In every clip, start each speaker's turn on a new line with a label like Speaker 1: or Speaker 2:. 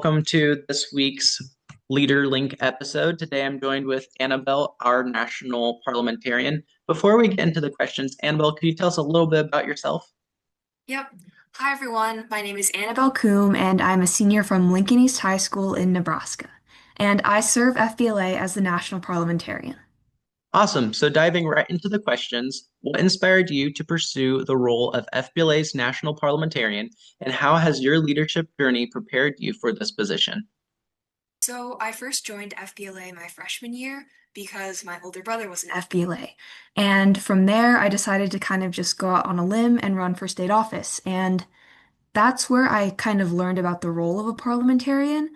Speaker 1: welcome to this week's LeaderLINK episode. Today I'm joined with Annabelle, our national parliamentarian. Before we get into the questions, Annabelle, could you tell us a little bit about yourself?
Speaker 2: Yep. Hi, everyone. My name is Annabelle Kumm, and I'm a senior from Lincoln East High School in Nebraska. And I serve FBLA as the national parliamentarian.
Speaker 1: Awesome. So diving right into the questions, what inspired you to pursue the role of FBLA's national parliamentarian, and how has your leadership journey prepared you for this position?
Speaker 2: So I first joined FBLA my freshman year because my older brother was in FBLA. And from there, I decided to kind of just go out on a limb and run for state office. And that's where I kind of learned about the role of a parliamentarian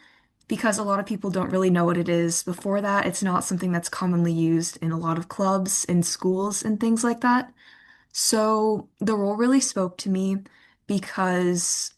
Speaker 2: because a lot of people don't really know what it is. Before that, it's not something that's commonly used in a lot of clubs, in schools, and things like that. So the role really spoke to me because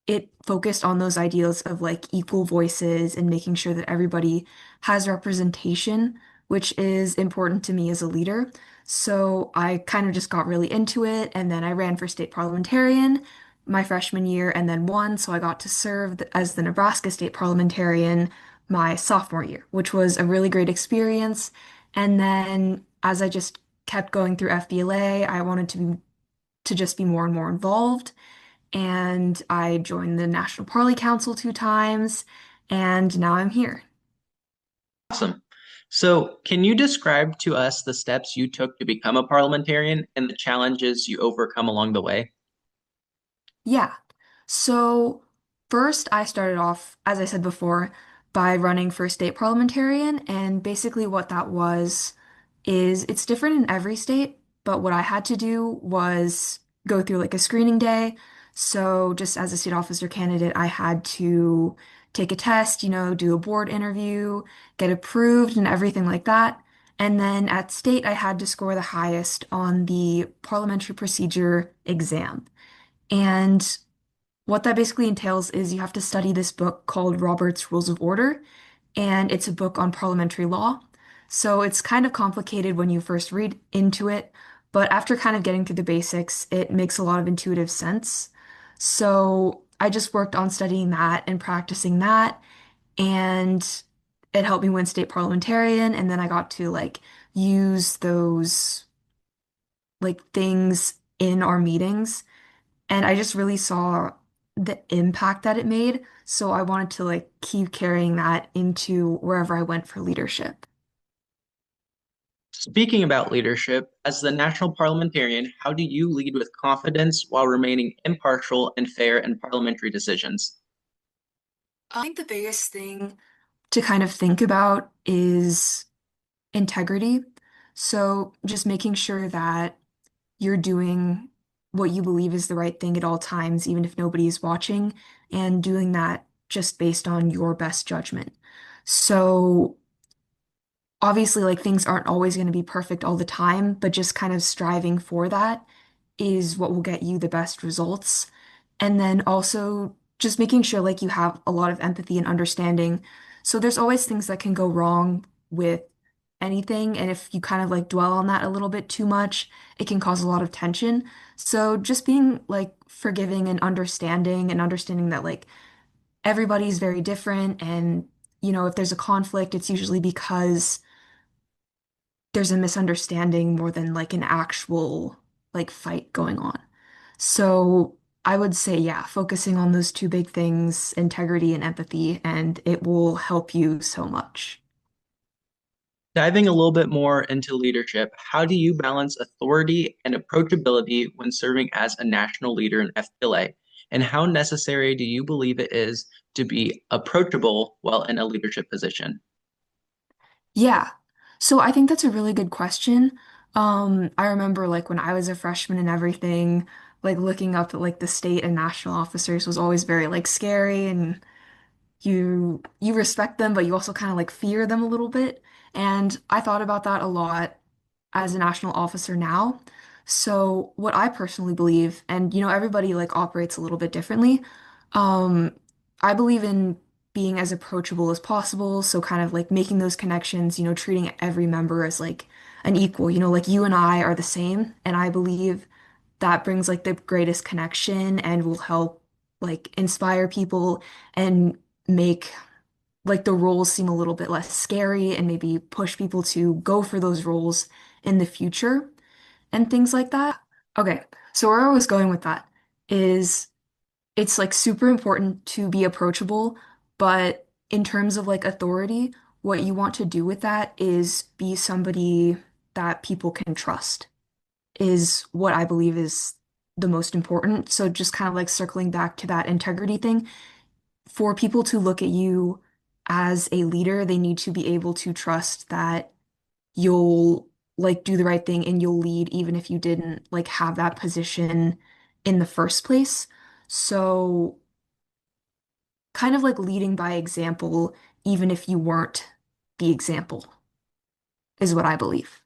Speaker 2: it focused on those ideals of like equal voices and making sure that everybody has representation, which is important to me as a leader. So I kind of just got really into it, and then I ran for state parliamentarian my freshman year and then won. So I got to serve as the Nebraska state parliamentarian my sophomore year, which was a really great experience. And then as I just kept going through FBLA, I wanted to just be more and more involved. And I joined the National Parley Council 2 times, and now I'm here.
Speaker 1: Awesome. So, can you describe to us the steps you took to become a parliamentarian and the challenges you overcome along the way?
Speaker 2: Yeah. So first I started off, as I said before, by running for state parliamentarian. And basically what that was is it's different in every state, but what I had to do was go through like a screening day. So just as a state officer candidate, I had to take a test, do a board interview, get approved and everything like that. And then at state, I had to score the highest on the parliamentary procedure exam. And what that basically entails is you have to study this book called Robert's Rules of Order, and it's a book on parliamentary law. So it's kind of complicated when you first read into it, but after kind of getting through the basics, it makes a lot of intuitive sense. So I just worked on studying that and practicing that, and it helped me win state parliamentarian, and then I got to like use those like things in our meetings. And I just really saw the impact that it made. So I wanted to like keep carrying that into wherever I went for leadership.
Speaker 1: Speaking about leadership, as the national parliamentarian, how do you lead with confidence while remaining impartial and fair in parliamentary decisions?
Speaker 2: I think the biggest thing to kind of think about is integrity. So just making sure that you're doing what you believe is the right thing at all times, even if nobody's watching, and doing that just based on your best judgment. So obviously, like things aren't always going to be perfect all the time, but just kind of striving for that is what will get you the best results. And then also just making sure like you have a lot of empathy and understanding. So there's always things that can go wrong with anything. And if you kind of like dwell on that a little bit too much, it can cause a lot of tension. So just being like forgiving and understanding that like everybody's very different. And, if there's a conflict, it's usually because there's a misunderstanding more than like an actual like fight going on. So I would say, yeah, focusing on those two big things, integrity and empathy, and it will help you so much.
Speaker 1: Diving a little bit more into leadership, how do you balance authority and approachability when serving as a national leader in FBLA? And how necessary do you believe it is to be approachable while in a leadership position?
Speaker 2: Yeah. So I think that's a really good question. I remember like when I was a freshman and everything, like looking up at like the state and national officers was always very like scary and you respect them, but you also kind of like fear them a little bit. And I thought about that a lot as a national officer now. So what I personally believe, and everybody like operates a little bit differently. Um, I believe in being as approachable as possible. So kind of like making those connections, treating every member as like an equal, like you and I are the same. And I believe that brings like the greatest connection and will help like inspire people and make like the roles seem a little bit less scary and maybe push people to go for those roles in the future and things like that. Okay, so where I was going with that is it's like super important to be approachable, but in terms of like authority, what you want to do with that is be somebody that people can trust, is what I believe is the most important. So just kind of like circling back to that integrity thing, for people to look at you as a leader, they need to be able to trust that you'll like do the right thing and you'll lead even if you didn't like have that position in the first place. So kind of like leading by example, even if you weren't the example, is what I believe.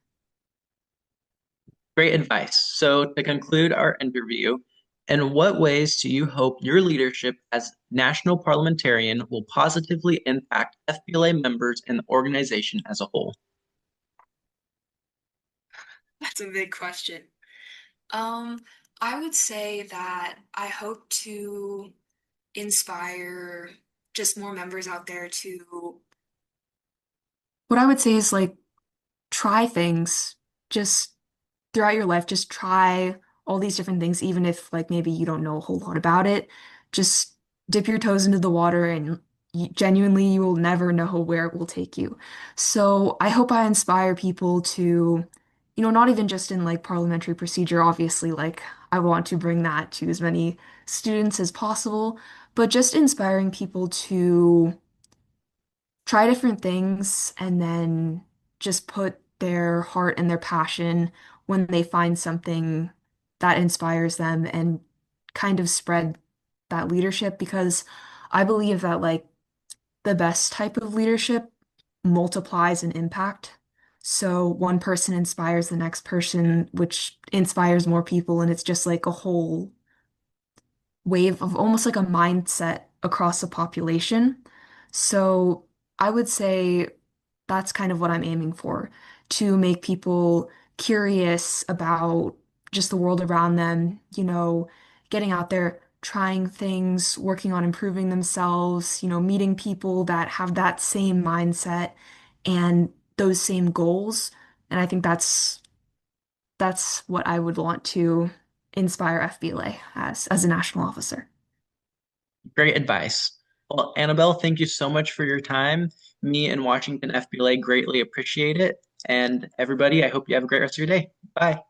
Speaker 1: Great advice. So, to conclude our interview, in what ways do you hope your leadership as national parliamentarian will positively impact FBLA members and the organization as a whole?
Speaker 2: That's a big question. Um, I would say that I hope to inspire just more members out there to, what I would say is like try things just throughout your life. Just try all these different things, even if like maybe you don't know a whole lot about it. Just dip your toes into the water and genuinely you will never know where it will take you. So I hope I inspire people to, not even just in like parliamentary procedure, obviously, like I want to bring that to as many students as possible, but just inspiring people to try different things and then just put their heart and their passion when they find something that inspires them and kind of spread that leadership because I believe that like the best type of leadership multiplies in impact. So one person inspires the next person, which inspires more people, and it's just like a whole wave of almost like a mindset across the population. So I would say that's kind of what I'm aiming for, to make people curious about just the world around them, getting out there, trying things, working on improving themselves, meeting people that have that same mindset and those same goals. And I think that's what I would want to inspire FBLA as a national officer.
Speaker 1: Great advice. Well, Annabelle, thank you so much for your time. Me and Washington FBLA greatly appreciate it. And everybody, I hope you have a great rest of your day. Bye.